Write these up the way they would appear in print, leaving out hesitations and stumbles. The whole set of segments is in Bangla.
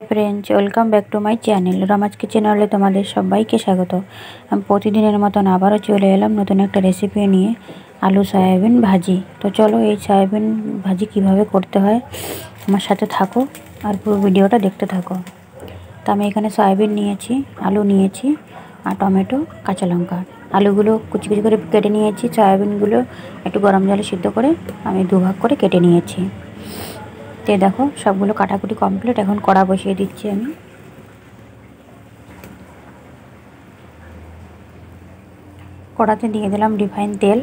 Friends, welcome back to my channel Rama's কিচেনে তোমাদের সবাইকে স্বাগত। আমি প্রতিদিনের মতন আবারও চলে এলাম নতুন একটা রেসিপি নিয়ে, আলু সয়াবিন ভাজি। তো চলো এই সয়াবিন ভাজি কিভাবে করতে হয় আমার সাথে থাকো আর পুরো ভিডিওটা দেখতে থাকো। তো আমি এখানে সয়াবিন নিয়েছি, আলু নিয়েছি আর টমেটো, কাঁচা লঙ্কা। আলুগুলো কুচি কুচি করে কেটে নিয়েছি, সয়াবিনগুলো একটু গরম জলে সিদ্ধ করে আমি দুভাগ করে কেটে নিয়েছি। তো দেখো সবগুলো কাটাকুটি কমপ্লিট। এখন কড়া বসিয়ে দিচ্ছি আমি। কড়াতে দিয়ে দিলাম রিফাইন তেল।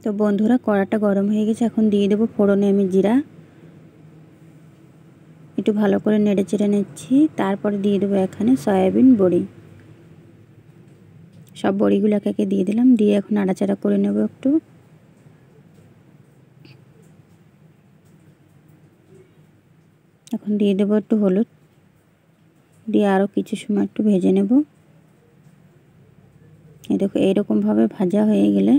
তো বন্ধুরা, কড়াটা গরম হয়ে গেছে। এখন দিয়ে দেবো ফোড়নে আমি জিরা, একটু ভালো করে নেড়ে চেড়ে নিচ্ছি। তারপরে দিয়ে দেবো এখানে সয়াবিন বড়ি। সব বড়িগুলো একে একে দিয়ে দিলাম, দিয়ে এখন নাড়াচাড়া করে নেব একটু। এখন দিয়ে দেবো একটু হলুদ, দিয়ে আরও কিছু সময় একটু ভেজে নেব। এই দেখো এইরকমভাবে ভাজা হয়ে গেলে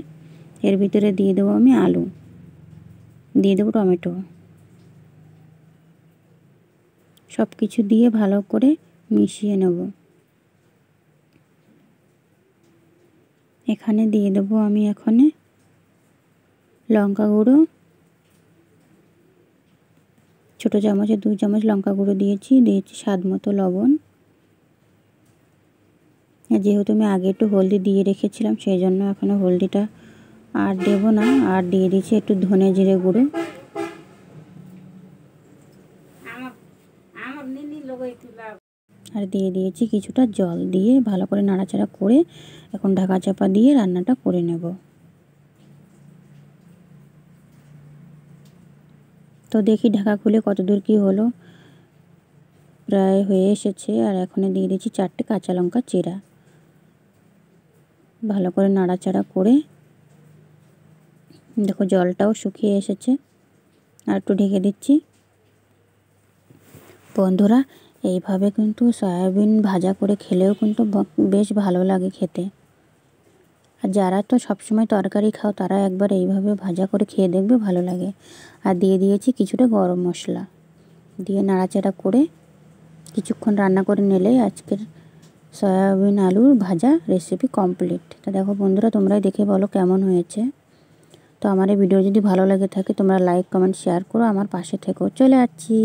এর ভিতরে দিয়ে দেবো আমি আলু, দিয়ে দেবো টমেটো। সব কিছু দিয়ে ভালো করে মিশিয়ে নেব। এখানে দিয়ে দেবো আমি এখানে লঙ্কা গুঁড়ো, ছোটো চামচে 2 চামচ লঙ্কা গুঁড়ো দিয়েছি স্বাদ মতো লবণ। যেহেতু আমি আগে একটু হলদি দিয়ে রেখেছিলাম সেই জন্য এখনও হলদিটা আর দেবো না। আর দিয়ে দিচ্ছি একটু ধনে জিরে গুঁড়ো। আর দিয়ে দিয়েছি কিছুটা জল, দিয়ে ভালো করে নাড়াচাড়া করে এখন ঢাকা চাপা দিয়ে রান্নাটা করে নেব। তো দেখি ঢাকা খুলে কতদূর কি হলো। প্রায় হয়ে এসেছে। আর এখন দিয়ে দিচ্ছি 4টে কাঁচা লঙ্কা চিরা। ভালো করে নাড়াচাড়া করে দেখো জলটাও শুকিয়ে এসেছে। আর একটু ঢেকে দিচ্ছি। বন্ধুরা, এইভাবে কিন্তু সয়াবিন ভাজা করে খেলেও কিন্তু বেশ ভালো লাগে খেতে। আর যারা তো সবসময় তরকারি খাও তারা একবার এইভাবে ভাজা করে খেয়ে দেখবে, ভালো লাগে। আর দিয়ে দিয়েছি কিছুটা গরম মশলা, দিয়ে নাড়াচাড়া করে কিছুক্ষণ রান্না করে নিলেই আজকের সয়াবিন আলুর ভাজা রেসিপি কমপ্লিট। তো দেখো বন্ধুরা, তোমরাই দেখে বলো কেমন হয়েছে। তো আমার এই ভিডিও যদি ভালো লাগে থাকে তোমরা লাইক কমেন্ট শেয়ার করো, আমার পাশে থেকো। চলে যাচ্ছি।